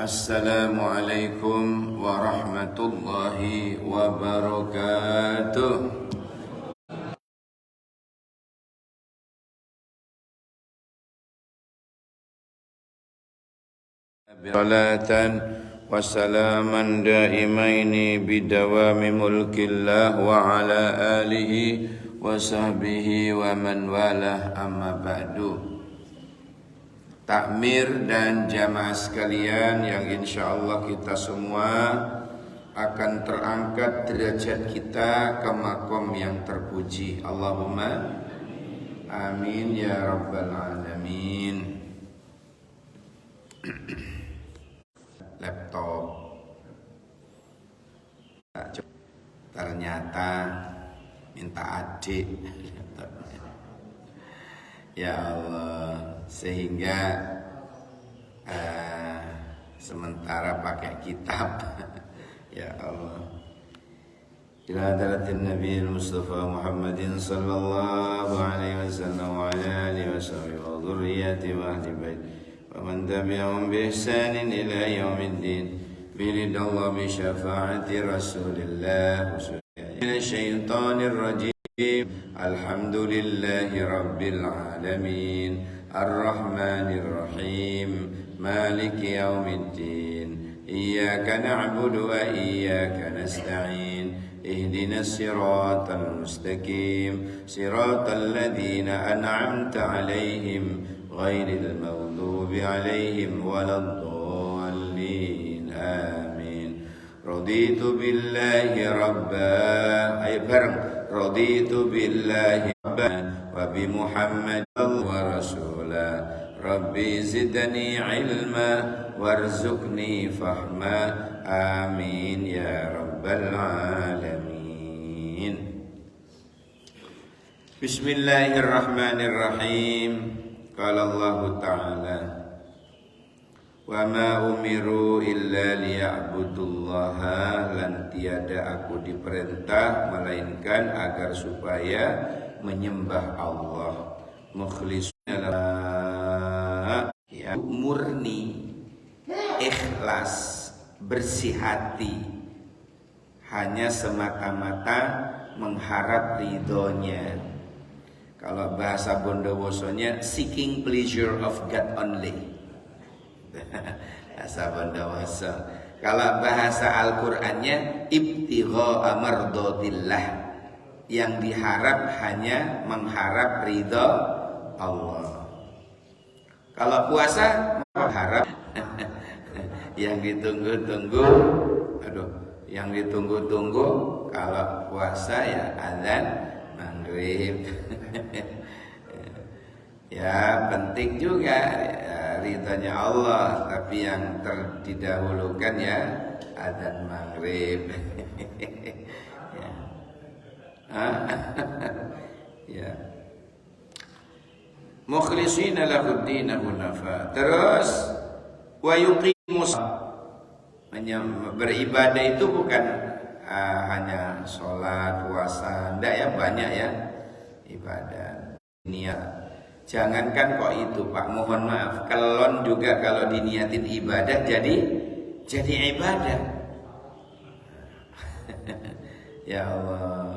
Assalamualaikum warahmatullahi wabarakatuh. Salatan wa salaman daimaini bidawami mulkillah wa ala alihi wa sahbihi wa man walah, amma ba'du. Takmir dan jamaah sekalian yang insya Allah kita semua akan terangkat derajat kita ke makom yang terpuji. Allahumma amin ya rabbal alamin. Laptop ternyata minta adik. Ya Allah, sehingga sementara pakai kitab. Ya Allah. Ila hadratin Nabi Mustafa Muhammadin sallallahu alaihi wasallam wa ala alihi wasahbihi wa dzurriyyati wa ahli bait wa man tabi'ahum bi ihsanin ila yaumiddin biridallah bi syafaati Rasulillah syaitanir rajim. Alhamdulillahi rabbil alamin arrahmanir rahim maliki yaumiddin iyyaka na'budu wa iyyaka nasta'in ihdinas siratal mustaqim siratal ladzina an'amta 'alaihim ghairil maghdubi 'alaihim waladdallin amin. Raditu billahi rabba, ayo bareng. Raditu billahi rabba wa bi Muhammadin wa rasula. Rabbi zidni ilma warzuqni fahma. Amin ya rabbal alamin. Bismillahirrahmanirrahim. Qala Allah Ta'ala wa ma umiru illa liya'budullaha, lan tiada aku diperintah melainkan agar supaya menyembah Allah mukhlisina ya, murni, ikhlas, bersih hati, hanya semata-mata mengharap ridhonya. Kalau bahasa Bondowosonya seeking pleasure of God only. Bahasa Bondowoso. Kalau bahasa Al-Qur'annya ibtigha mardatillah, yang diharap hanya mengharap ridho Allah. Kalau puasa mengharap yang ditunggu-tunggu. Yang ditunggu-tunggu kalau puasa ya azan maghrib. Ya penting juga ridhonya Allah, tapi yang terdahulukan ya adzan maghrib. Ya. Ya. Mukhlishina lahuddin hunafa. Terus wa yuqimus, beribadah itu bukan hanya sholat, puasa, enggak ya, banyak ya ibadah. Niat. Jangankan kok itu Pak, mohon maaf, kelon juga kalau diniatin ibadah jadi ibadah. Ya Allah.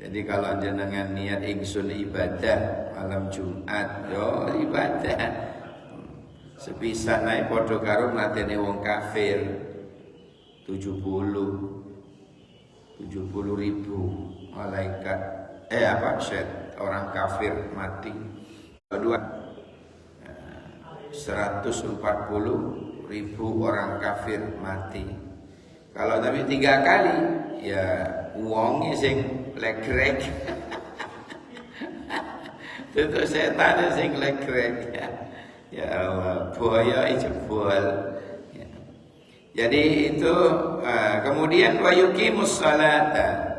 Jadi kalau jenengan niat ingsun ibadah malam Jumat, yo ibadah. Sepisan ae padha karo matene wong kafir 70 ribu malaikat orang kafir mati. Kedua 140 ribu orang kafir mati. Kalau tapi 3 kali ya uangnya sing legrek. Itu setan sing legrek. Ya Allah, buaya jebol. Ya. Jadi itu kemudian wa yuqimus salata.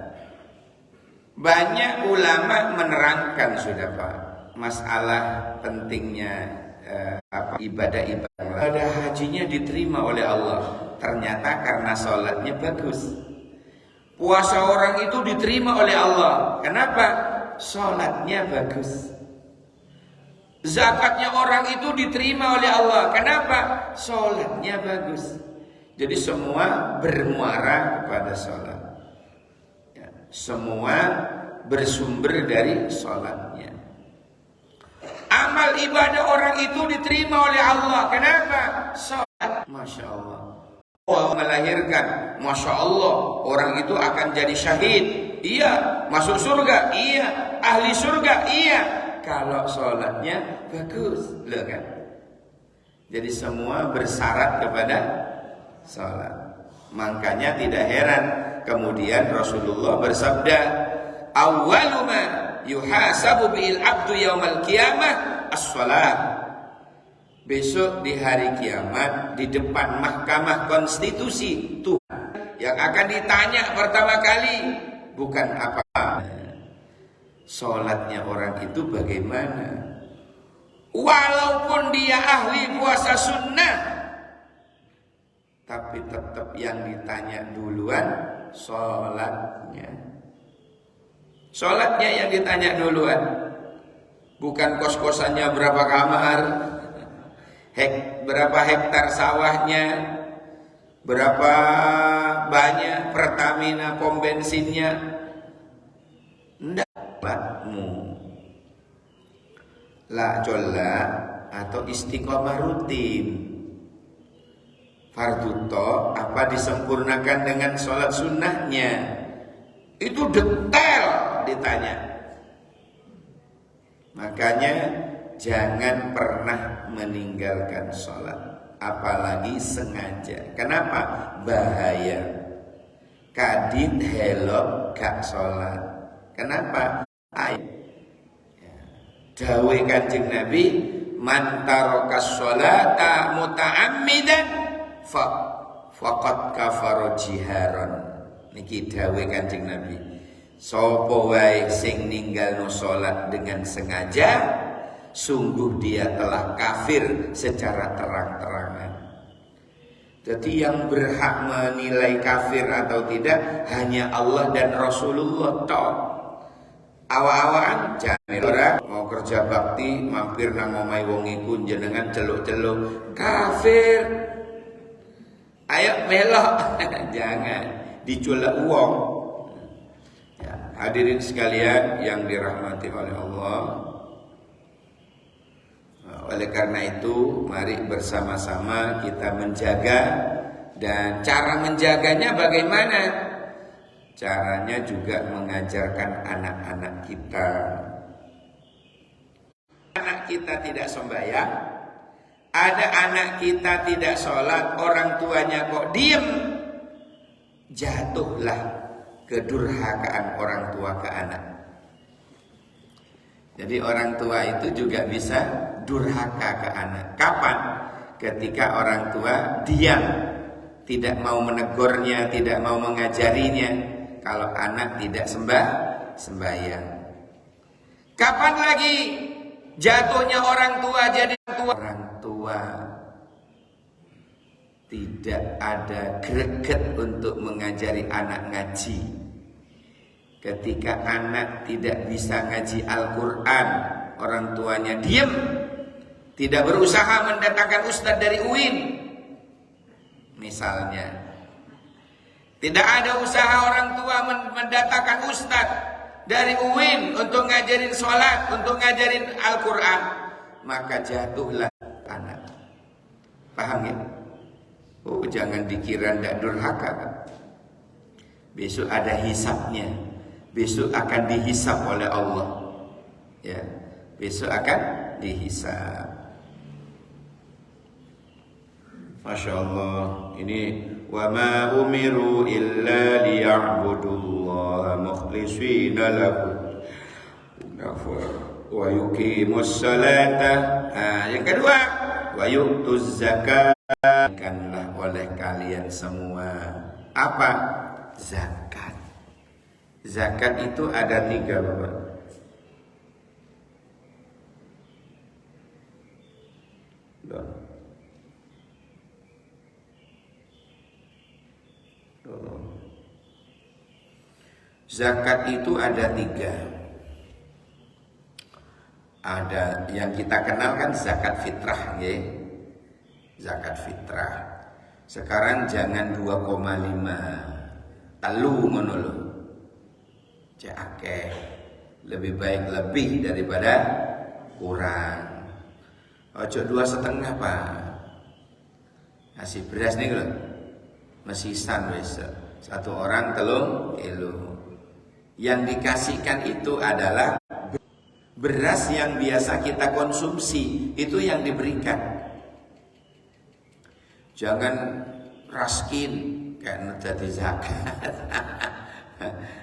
Banyak ulama menerangkan sudah Pak, masalah pentingnya ibadah hajinya diterima oleh Allah ternyata karena sholatnya bagus. Puasa orang itu diterima oleh Allah. Kenapa? Sholatnya bagus. Zakatnya orang itu diterima oleh Allah. Kenapa? Sholatnya bagus. Jadi semua bermuara kepada sholat. Ya, semua bersumber dari sholatnya. Amal ibadah orang itu diterima oleh Allah. Kenapa? Sholat. Masya Allah. Allah melahirkan. Masya Allah. Orang itu akan jadi syahid. Iya. Masuk surga. Iya. Ahli surga. Iya. Kalau sholatnya bagus, loh kan? Jadi semua bersyarat kepada sholat. Makanya tidak heran kemudian Rasulullah bersabda, awwalu ma yuhasabu bil abdu yaumal qiyamah as-shalah. Besok di hari kiamat di depan Mahkamah Konstitusi Tuhan yang akan ditanya pertama kali bukan apa sholatnya orang itu bagaimana. Walaupun dia ahli puasa sunnah, tapi tetap yang ditanya duluan sholatnya. Sholatnya yang ditanya duluan, bukan kos-kosannya berapa kamar, berapa hektar sawahnya, berapa banyak Pertamina pom bensinnya. Ndakmu la jolla atau istiqomah rutin. Fardhu tho apa disempurnakan dengan sholat sunnahnya, itu detail ditanya. Makanya jangan pernah meninggalkan sholat, apalagi sengaja. Kenapa? Bahaya. Kadit helok gak sholat. Kenapa? Dawuh Kanjeng Nabi, man tarokas sholata muta'ammidan faqad kafara jiharon. Niki dawuh Kanjeng Nabi, sapa wae sing ninggalno salat dengan sengaja, sungguh dia telah kafir secara terang-terangan. Jadi yang berhak menilai kafir atau tidak hanya Allah dan Rasulullah toh. Awak-awakan jangan ora mau kerja bakti mampir nang omahe wong iku jenengan celuk-celuk kafir. Ayo melok. Jangan diculek uang. Ya, hadirin sekalian yang dirahmati oleh Allah. Oleh karena itu mari bersama-sama kita menjaga. Dan cara menjaganya bagaimana? Caranya juga mengajarkan anak-anak kita. Anak kita tidak sembahyang, ada anak kita tidak sholat, orang tuanya kok diem, jatuhlah kedurhakaan orang tua ke anak. Jadi orang tua itu juga bisa durhaka ke anak. Kapan? Ketika orang tua diam, tidak mau menegurnya, tidak mau mengajarinya. Kalau anak tidak sembahyang. Kapan lagi jatuhnya orang tua jadi tua? Orang tua tidak ada greget untuk mengajari anak ngaji. Ketika anak tidak bisa ngaji Al-Quran, orang tuanya diam, tidak berusaha mendatangkan ustadz dari UIN misalnya. Tidak ada usaha orang tua mendatangkan ustadz dari UIN untuk ngajarin sholat, untuk ngajarin Al-Quran, maka jatuhlah anak. Paham ya? Oh, jangan dikira ndak durhaka. Besok ada hisabnya. Besok akan dihisab oleh Allah. Ya, besok akan dihisab. Masya Allah. Ini wa ma umiru illa liya'budullaha mukhlishina lahu wa yuqimus salata. Yang kedua, wa yu'tuz zakat. Kanlah oleh kalian semua apa? Zakat. Zakat itu ada 3, Bapak. Zakat itu ada 3. Ada yang kita kenal kan zakat fitrah, ya. Zakat fitrah. Sekarang jangan 2,5 telu ngono lho. Cek akeh. Lebih baik lebih daripada kurang. Ojo 2,5 Pak. Nasi beras nih lho. Mesisan wis. Satu orang 3 kilo. Yang dikasihkan itu adalah beras yang biasa kita konsumsi, itu yang diberikan. Jangan raskin kayak jadi zakat.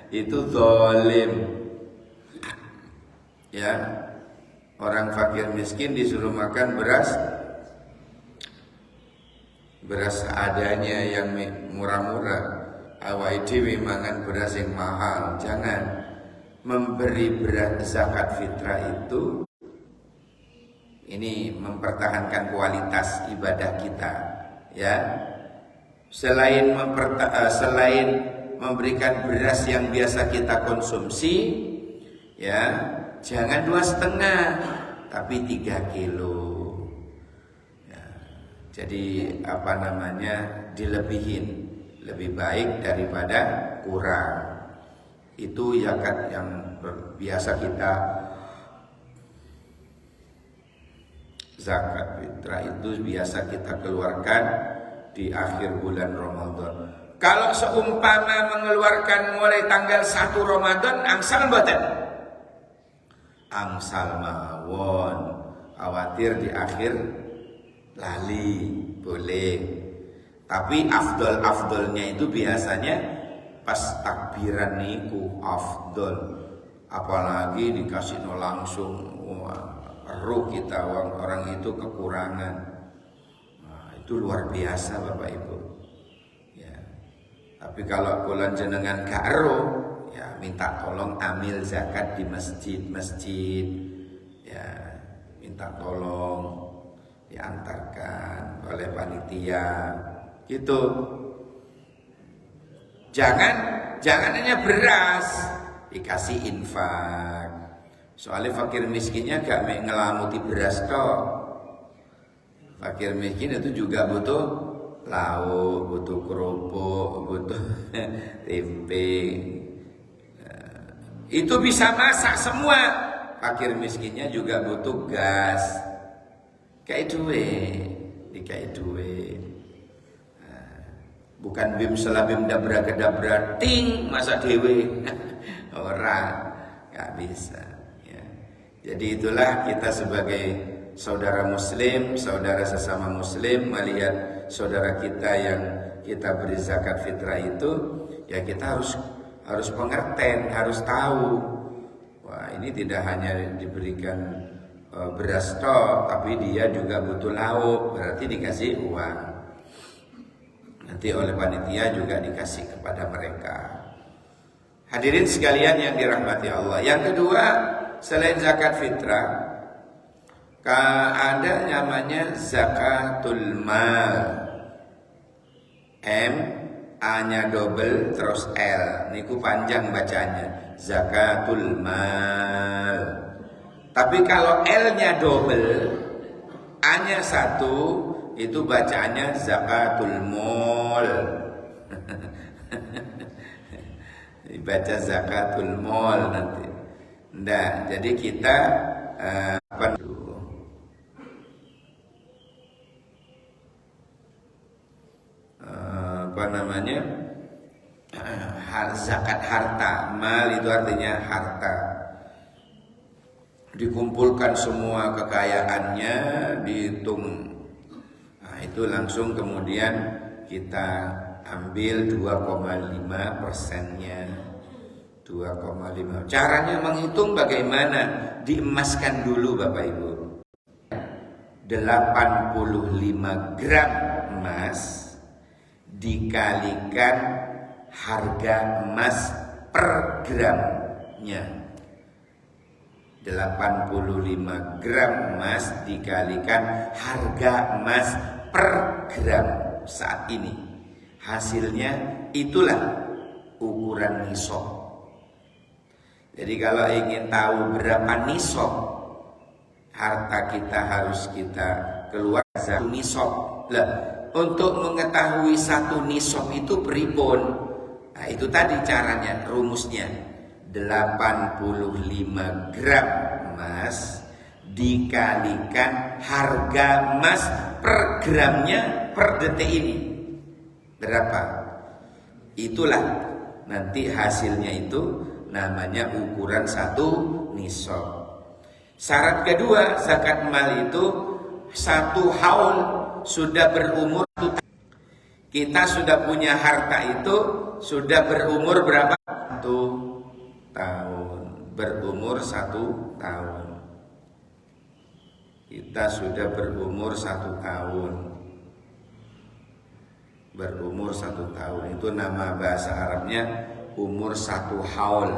Itu zalim. Ya, orang fakir miskin disuruh makan beras seadanya yang murah-murah. Awake dhewe mangan beras yang mahal. Jangan. Memberi beras zakat fitrah itu ini mempertahankan kualitas ibadah kita, ya. Selain memberikan beras yang biasa kita konsumsi, ya, jangan 2,5 tapi 3 kilo. Ya, jadi dilebihin, lebih baik daripada kurang. Itu zakat yang biasa kita, zakat fitrah itu biasa kita keluarkan di akhir bulan Ramadan. Kalau seumpama mengeluarkan mulai tanggal 1 Ramadan, angsal mboten? Angsal mawon. Khawatir di akhir lali, boleh. Tapi afdol-afdolnya itu biasanya pas takbiran niku afdol, apalagi dikasih langsung, ruh kita orang itu kekurangan. Nah, itu luar biasa Bapak Ibu. Ya. Tapi kalau bulan jenengan gak ero, ya minta tolong ambil zakat di masjid-masjid, ya minta tolong diantarkan oleh panitia, gitu. Jangan hanya beras dikasih infak. Soalnya fakir miskinnya gak ngelamuti beras toh. Fakir miskin itu juga butuh lauk, butuh kerupuk, butuh tempe. Itu bisa masak semua. Fakir miskinnya juga butuh gas. Kayak dikai duit. Bukan bim selabim dabra kedabra ting masa dewe. Orang gak bisa, ya. Jadi itulah kita sebagai saudara muslim, saudara sesama muslim, melihat saudara kita yang kita beri zakat fitrah itu, ya kita harus pengertian, harus tahu. Wah, ini tidak hanya diberikan beras toh, tapi dia juga butuh lauk, berarti dikasih uang. Nanti oleh panitia juga dikasih kepada mereka. Hadirin sekalian yang dirahmati Allah. Yang kedua, selain zakat fitrah, ada namanya zakatul mal. A-nya double terus L. Niku panjang bacanya. Zakatul mal. Tapi kalau L-nya double, A-nya 1, itu bacaannya zakatul mall. Dibaca zakatul mall nanti. Nah, jadi kita zakat harta. Mal itu artinya harta. Dikumpulkan semua kekayaannya, dihitung. Itu langsung kemudian kita ambil 2,5%-nya. 2,5. Caranya menghitung bagaimana? Diemaskan dulu Bapak Ibu. 85 gram emas dikalikan harga emas per gramnya. 85 gram emas dikalikan harga emas per gram saat ini. Hasilnya itulah ukuran nisab. Jadi kalau ingin tahu berapa nisab harta kita harus kita keluar satu nisab. Lah, untuk mengetahui satu nisab itu pripun? Nah, itu tadi caranya, rumusnya 85 gram emas dikalikan harga emas per gramnya per detik ini berapa? Itulah nanti hasilnya itu namanya ukuran satu nisab. Syarat kedua zakat mal itu 1 haul, sudah berumur. Kita sudah punya harta itu sudah berumur berapa? 1 tahun. Berumur 1 tahun. Kita sudah berumur 1 tahun. Berumur 1 tahun. Itu nama bahasa Arabnya umur 1 haul.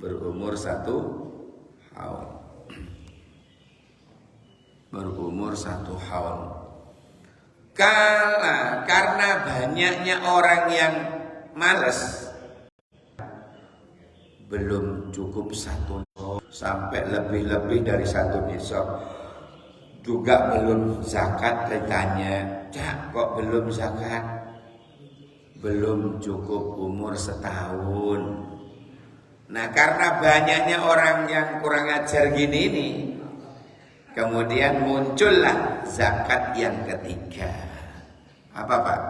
Berumur 1 haul. Berumur 1 haul. Karena banyaknya orang yang malas, belum cukup 1 sampai lebih dari 1 nisab juga belum zakat. Ditanya, Cak, kok belum zakat? Belum cukup umur 1 tahun. Nah, karena banyaknya orang yang kurang ajar gini nih, kemudian muncullah zakat yang ketiga. Apa Pak?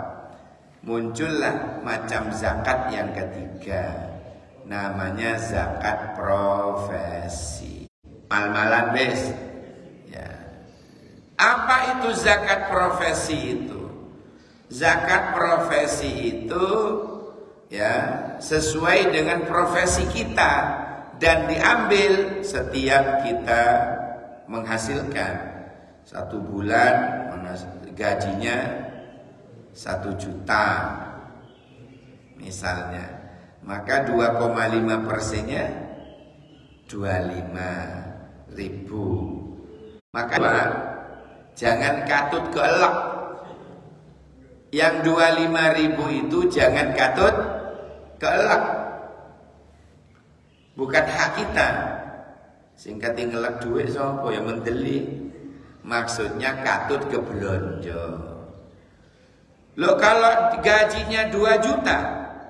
Muncullah macam zakat yang ketiga. Namanya zakat profesi. Mal-malan bes. Ya. Apa itu zakat profesi itu? Zakat profesi itu ya sesuai dengan profesi kita dan diambil setiap kita menghasilkan. 1 bulan gajinya 1 juta misalnya, maka 2,5%-nya 25.000. Maka jangan katut keelak. Yang 25.000 itu jangan katut keelak. Bukan hak kita. Singkat ngelak duit sapa ya mendeli. Maksudnya katut ke belanja. Loh, kalau gajinya 2 juta,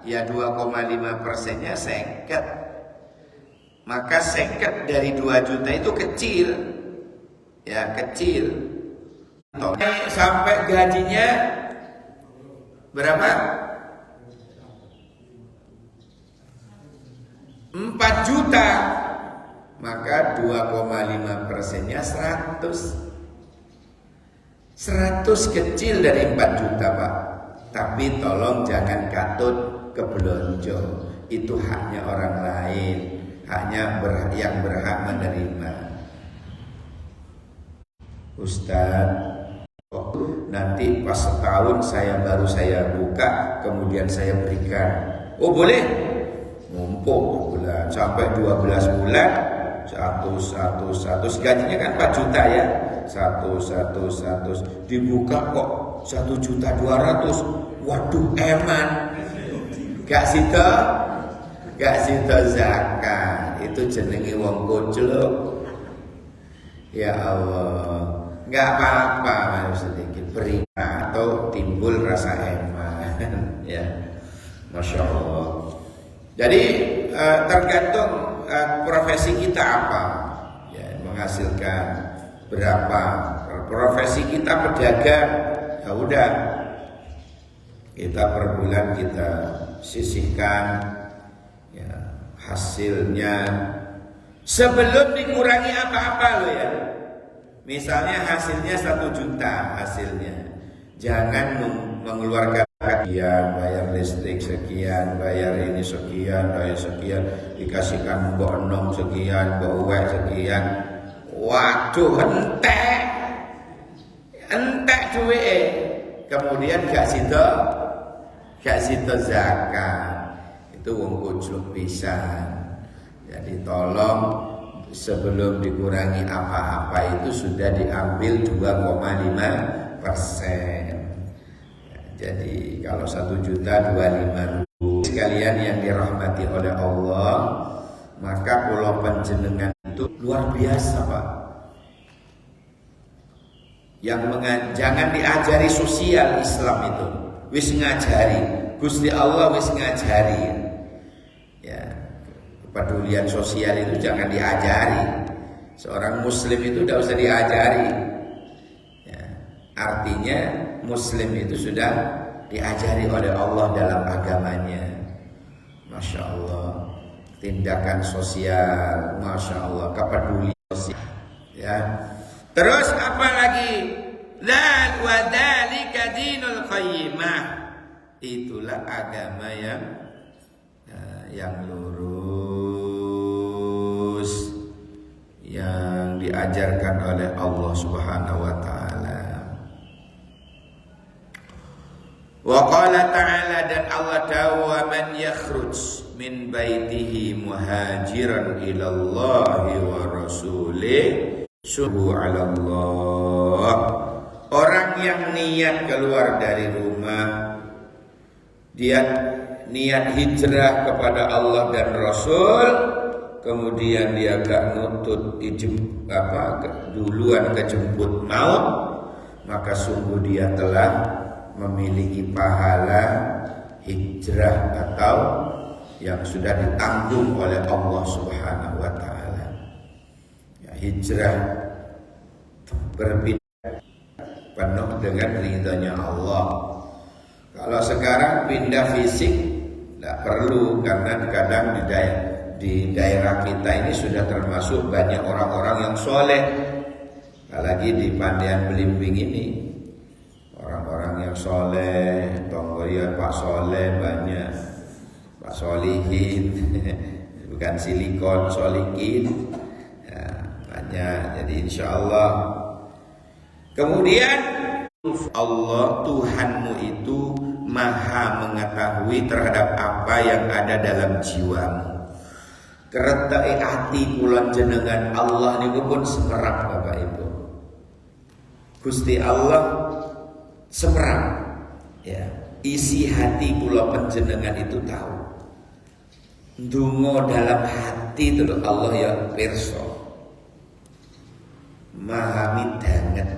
ya 2,5%-nya sengket. Maka sengket dari 2 juta itu kecil. Ya, kecil. Sampai gajinya berapa? 4 juta. Maka 2,5%-nya 100. 100 kecil dari 4 juta Pak. Tapi tolong jangan katut ke belonjo. Itu haknya orang lain. Haknya yang berhak menerima. Ustaz, nanti pas setahun baru saya buka, kemudian saya berikan. Oh boleh. Mumpuk bulan sampai 12 bulan 1 gajinya kan 4 juta ya. 1 dibuka kok 1.200.000. Waduh, eman. Gak sida zakat. Itu jenenge wong koclok. Ya Allah, gak apa-apa sedikit beri atau timbul rasa eman. Ya, Masya Allah. Jadi tergantung profesi kita apa, ya, menghasilkan berapa. Profesi kita pedagang, ya udah kita per bulan kita sisihkan ya, hasilnya sebelum dikurangi apa-apa loh ya. Misalnya hasilnya 1 juta hasilnya, jangan mengeluarkan sekian, bayar listrik sekian, bayar ini sekian, bayar sekian, dikasihkan mbok enom sekian, mbok uwek sekian. Waduh, entek duwe. Kemudian gak sida zakat. Itu wong koclok pisan. Jadi tolong sebelum dikurangi apa-apa itu sudah diambil 2,5%. Jadi kalau 1.025.000 sekalian yang dirahmati oleh Allah, Maka kula panjenengan itu luar biasa, Pak. Jangan diajari sosial Islam itu. Wis ngajari, Gusti Allah wis ngajari. Ya, kepedulian sosial itu jangan diajari. Seorang muslim itu tidak usah diajari. Ya, artinya muslim itu sudah diajari oleh Allah dalam agamanya. Masya Allah. Tindakan sosial, Masya Allah, kepedulian sosial. Ya. Terus apa lagi? Dan wadzalika dinul qayyimah. Itulah agama yang lurus, yang diajarkan oleh Allah Subhanahu wa taala. Wa qala ta'ala, dan Allah tahu, man yakhruj min baitihi muhajiran ila Allah wa rasulih suhu ala Allah. Orang yang niat keluar dari rumah, dia niat hijrah kepada Allah dan Rasul, kemudian dia gak nutut duluan kejemput maut, maka sungguh dia telah memiliki pahala hijrah atau yang sudah ditanggung oleh Allah Subhanahu wa taala. Ya, hijrah berpindah penuh dengan ridhonya Allah. Kalau sekarang pindah fisik tidak perlu, karena kadang di daerah kita ini sudah termasuk banyak orang-orang yang soleh. Apalagi di Pandian Belimbing ini, orang-orang yang soleh, tonggoyan Pak Soleh banyak, Pak Solihin, bukan silikon, solikin, ya, banyak. Jadi insya Allah. Kemudian Allah Tuhanmu itu maha mengetahui terhadap apa yang ada dalam jiwamu. Keretai hati kulon jenengan Allah niku pun semerap, Bapak Ibu. Gusti Allah semerap, ya. Isi hati kula panjenengan itu tahu. Ndonga dalam hati itu Allah ya pirsa. Maha midanget.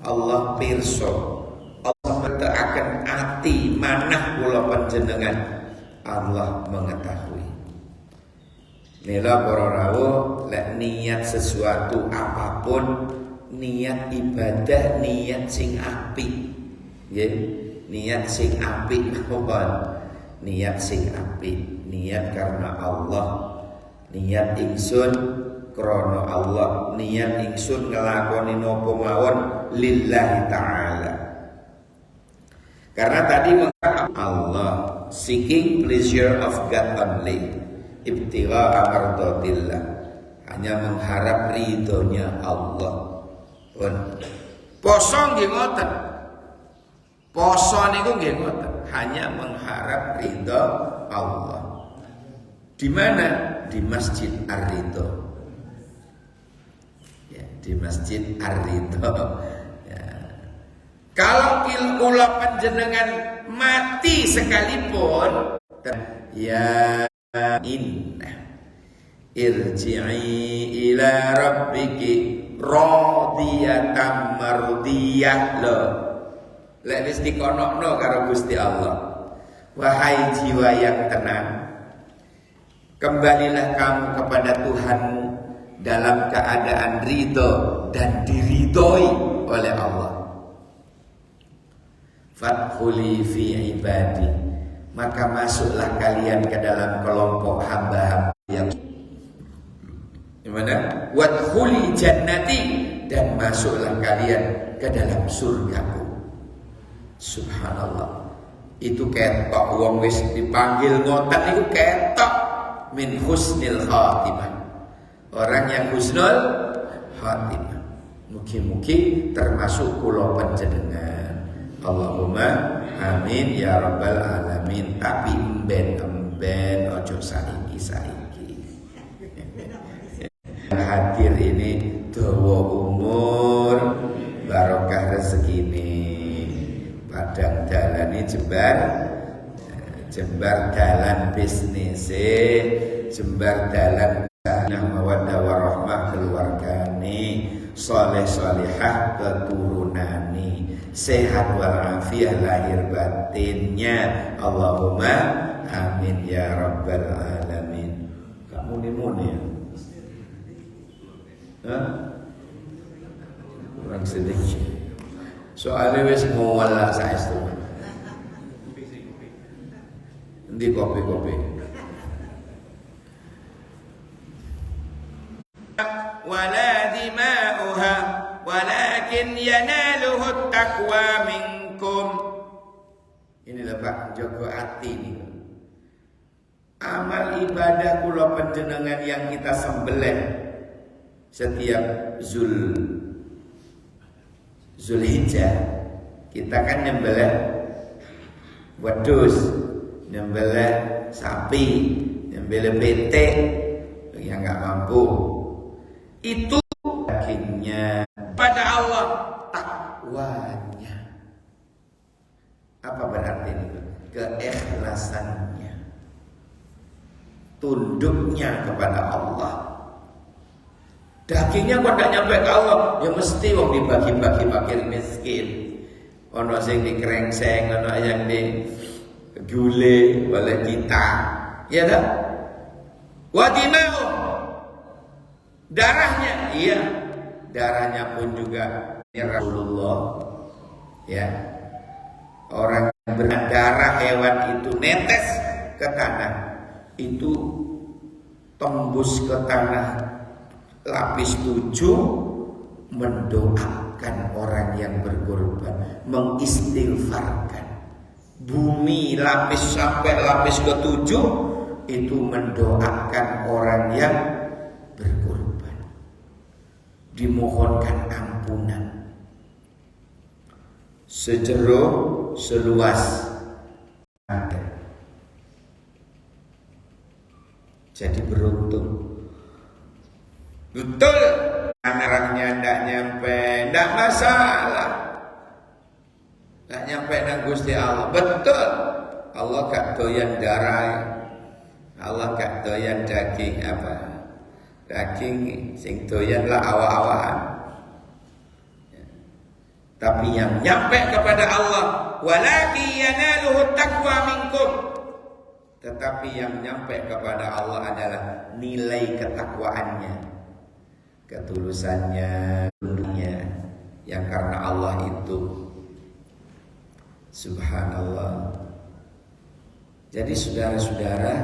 Allah pirsa. Allah betakaken ati manah kula panjenengan. Allah mengetahui. Nila para rawuh, lek niat sesuatu apapun, niat ibadah, niat sing apik, nggih. Niat sing apik mawon, niat sing apik, niat karena Allah, niat ingsun krana Allah, niat ingsun ngelakoni napa mawon lillahi ta'ala. Karena tadi Allah, seeking pleasure of God only, ibtigha mardatillah, hanya mengharap ridhonya Allah. Poso nggih ngoten. Poso niku nggih ngoten, hanya mengharap ridho Allah. Di mana? Di Masjid Ar-Ridho. Ya, di Masjid Ar-Ridho. Ya. Kalau kula panjenengan mati sekalipun, ya inna irji'i ila rabbiki radiyatan mardiyah. Loh, lek wis dikonokno karo Gusti Allah, wahai jiwa yang tenang, kembalilah kamu kepada Tuhanmu dalam keadaan ridho dan diridhoi oleh Allah. Fadkhuli fi ibadi, maka masuklah kalian ke dalam kelompok hamba-hamba yang gimana? Wadkhuli jannati, dan masuklah kalian ke dalam surgaku. Subhanallah. Itu ketok wong wis dipanggil ngoten niku ketok min husnil khatimah. Orang yang husnul khatimah. Mugi-mugi termasuk kula panjenengan. Allahumma amin ya rabbal alamin. Tapi emben ojo saiki. Hadir ini dawa umur, barokah rezeki ini. Padang dalan ini jembar dalan bisnis, jembar dalan mawaddah warahmah keluargane, soleh solehah keturunane, sehat walafiat lahir batinnya. Allahumma amin ya rabbal alamin. Kamu muni ya? Hah? Kurang sedikit. Soalnya wis ngowal lah saestu. Endi kopi-kopi? Wala dima'uha walakin yanaluhu taqwa minkum. Inilah Pak, jaga hati ini. Amal ibadah kula panjenengan yang kita sembelih setiap Zulhijjah, kita kan nyembelih wedhus, nyembelih sapi, nyembelih betek yang nggak mampu. Itu dagingnya pada Allah, takwanya. Apa berarti itu? Keikhlasannya, tunduknya kepada Allah. Dagingnya kok tidak nyampe ke Allah, ya mesti wong dibagi-bagi fakir miskin. Ono sing dikerengseng, ono yang di gule oleh kita, ya dah. Wadimau, darahnya, iya, darahnya pun juga ya Rasulullah, ya. Orang yang berdarah hewan itu netes ke tanah, itu tembus ke tanah lapis 7, mendoakan orang yang berkorban, mengistighfarkan. Bumi lapis sampai lapis ke-7 itu mendoakan orang yang berkorban, dimohonkan ampunan. Sejero seluas ada. Jadi beruntung. Betul, anaknya ndak nyampe, ndak masalah. Ndak nyampe nang Gusti Allah. Betul. Allah gak doyan darah. Allah gak doyan daging apa? Daging sing doyan lah awak-awakan. Tapi yang nyampe kepada Allah, walaki yanaluhu taqwa minkum. Tetapi yang nyampe kepada Allah adalah nilai ketakwaannya, ketulusannya, yang karena Allah itu. Subhanallah. Jadi saudara-saudara,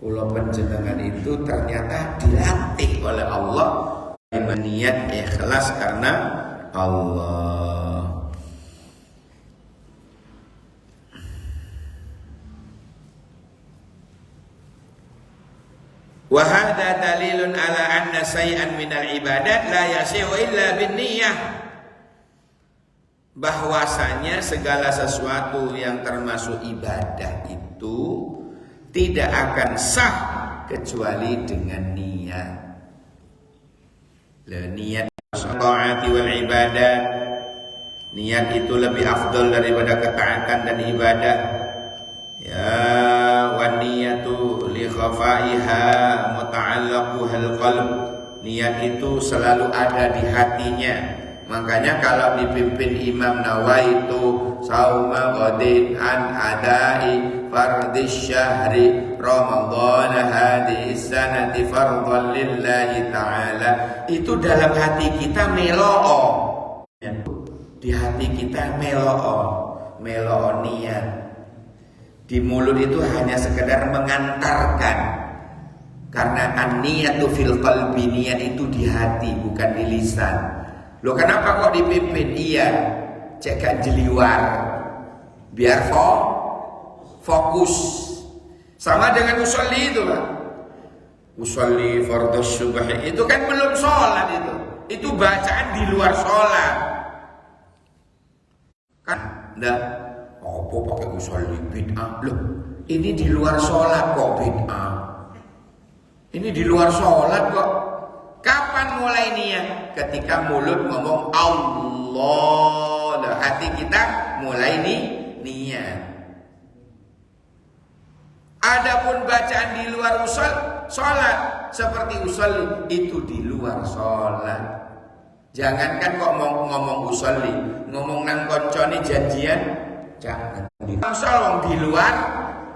kula panjenengan itu ternyata dilatih oleh Allah niat ikhlas karena Allah. Wa hadza dalilun ala anna shay'an minal ibadat la yasihu illa binniyah. Bahwasanya segala sesuatu yang termasuk ibadah itu tidak akan sah kecuali dengan niat. Niat taati wal ibadah. Niat itu lebih afdal daripada ketaatan dan ibadah. Ya, wan niyatu li khafaiha muta'allaquhal qalb. Niat itu selalu ada di hatinya. Makanya kalau dipimpin Imam Nawaitu sauma qadin an adai fardis syahri Ramadan hadis sanati fardhan lillahi ta'ala, itu dalam hati kita melo'o. Di hati kita melo'o niat. Di mulut itu hanya sekedar mengantarkan. Karena an-niyatu fil qalbi, niat itu di hati bukan di lisan. Loh kenapa kok dipimpin? Iya, cek jeliwar, biar fokus. Sama dengan usolli itu Pak. Usolli fardhu subh itu kan belum sholat itu. Itu bacaan di luar sholat. Kan enggak, apa pakai usolli bid'ah? Loh, ini di luar sholat kok bid'ah. Ini di luar sholat kok. Kapan mulai niat? Ketika mulut ngomong Allah, hati kita mulai niat. Adapun bacaan di luar sholat seperti usolli itu di luar sholat. Jangankan kok ngomong usolli, ngomong nang koncone janjian, jangan. Wong di luar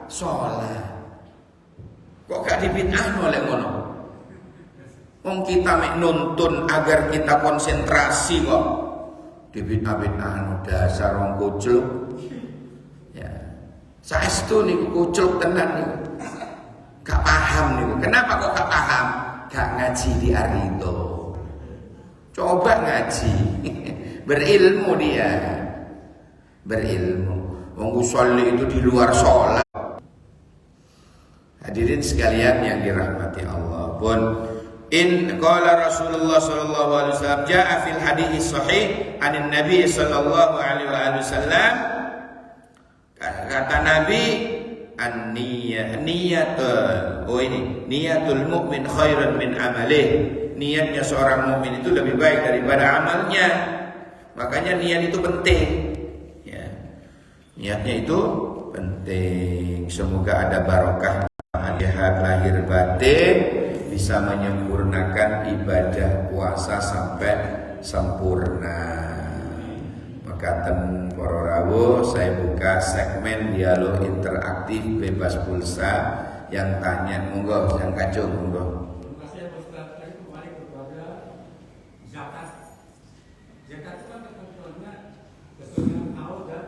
sholat. Kok gak dibid'ahno oleh ngono? Wong kita mek nuntun agar kita konsentrasi kok dibid'ah-bid'ahno dasar wong kucluk. Ya. Saestu niku kucluk tenan niku. Gak paham niku. Kenapa kok gak paham? Gak ngaji di Arido. Coba ngaji. Berilmu dia. Berilmu. Wong usolli itu di luar sholat. Hadirin sekalian yang dirahmati Allah. Pun in qala Rasulullah sallallahu alaihi wasallam jaa fil hadits sahih anin Nabi sallallahu alaihi wasallam, kata Nabi niyatul mu'min khairun min amalih. Niatnya seorang mukmin itu lebih baik daripada amalnya. Makanya niat itu penting. Ya. Niatnya itu penting. Semoga ada barokah lahir batin, bisa menyempurnakan ibadah puasa sampai sempurna. Makaten para rawuh, saya buka segmen dialog interaktif bebas pulsa. Yang tanya monggo, yang kacung monggo. Terima kasih Ustaz. Tadi kembali kepada zakat. Zakat itu kan ketentuannya sesuai dengan haul dan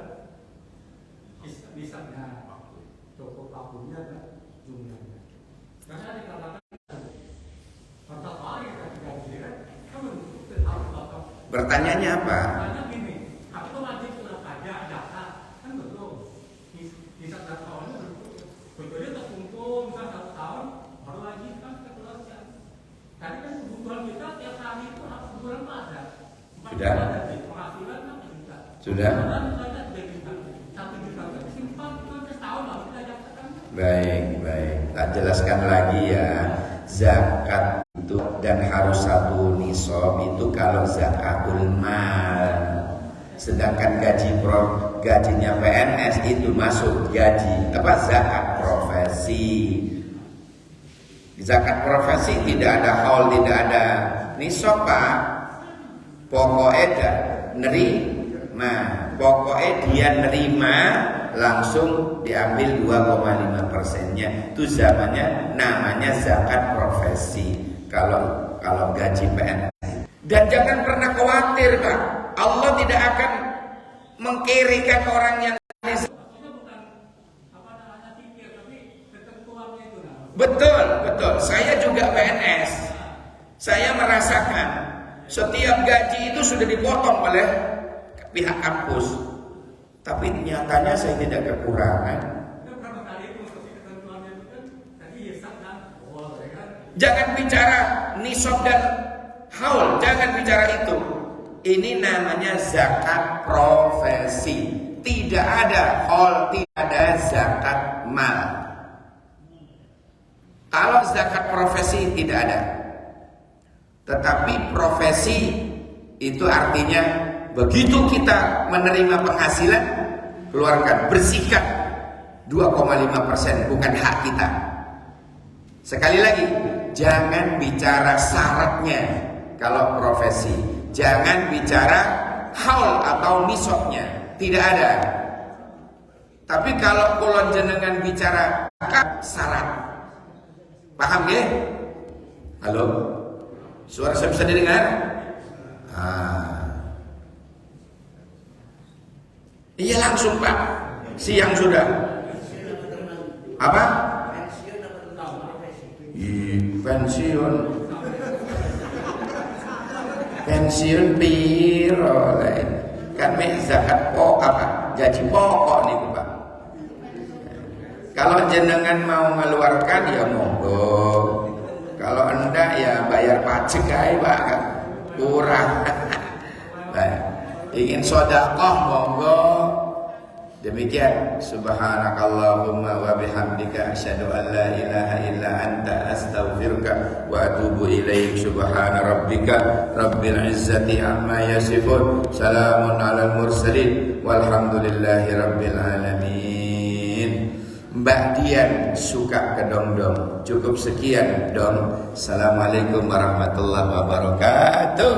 misalnya cukup waktunya dan jumlahnya. Karena dikatakan total hari yang digaji kan menentukan harus total. Pertanyaannya apa? Karena gini, aku wajib sudah pajak zakat kan betul. Bisa satu tahunnya betulnya terkumpul misalnya 1 tahun baru lagi kan kekeluargaan. Tadi kan kebutuhan kita tiap hari itu harus bulan pajak. Sudah. Penghasilan kan juta. Sudah. Baik. Tak jelaskan lagi ya. Zakat itu dan harus satu nisab itu kalau zakatul mal. Sedangkan gajinya PNS itu masuk gaji zakat profesi. Zakat profesi tidak ada haul, tidak ada nisab, Pak. Pokoknya pokoknya dia nerima langsung diambil 2,5%-nya. Itu zamannya namanya zakat profesi. Kalau gaji PNS. Dan jangan pernah khawatir, Pak. Allah tidak akan mengkirikan orang yang betul. Saya juga PNS. Saya merasakan setiap gaji itu sudah dipotong oleh pihak kampus. Tapi nyatanya saya tidak kekurangan. Jangan bicara nisab dan haul, jangan bicara itu. Ini namanya zakat profesi. Tidak ada haul, tidak ada zakat mal. Kalau zakat profesi tidak ada. Tetapi profesi itu artinya begitu kita menerima penghasilan, keluarkan, bersihkan 2,5%, bukan hak kita. Sekali lagi, jangan bicara syaratnya kalau profesi. Jangan bicara haul atau nisabnya, tidak ada. Tapi kalau kulon jenengan bicara syarat, paham ya? Halo? Suara saya bisa didengar? Iya langsung, Pak. Siang sudah. Apa? Pensiun piro kan zakat gaji pokok nih, Pak. Kalau jenengan mau mengeluarkan ya monggo. Kalau enggak ya bayar pajak aja, Pak. Kurang. Ingin sedekah monggo. Demikian, subhanakallahumma wa bihamdika asyhadu an la ilaha illa anta astaghfiruka wa atubu ilaik. Subhana rabbika rabbil izzati amma yasifun, salamun alal mursalin walhamdulillahi rabbil alamin. Mbak Dian suka kedong-dong. Cukup sekian dong. Assalamualaikum warahmatullahi wabarakatuh.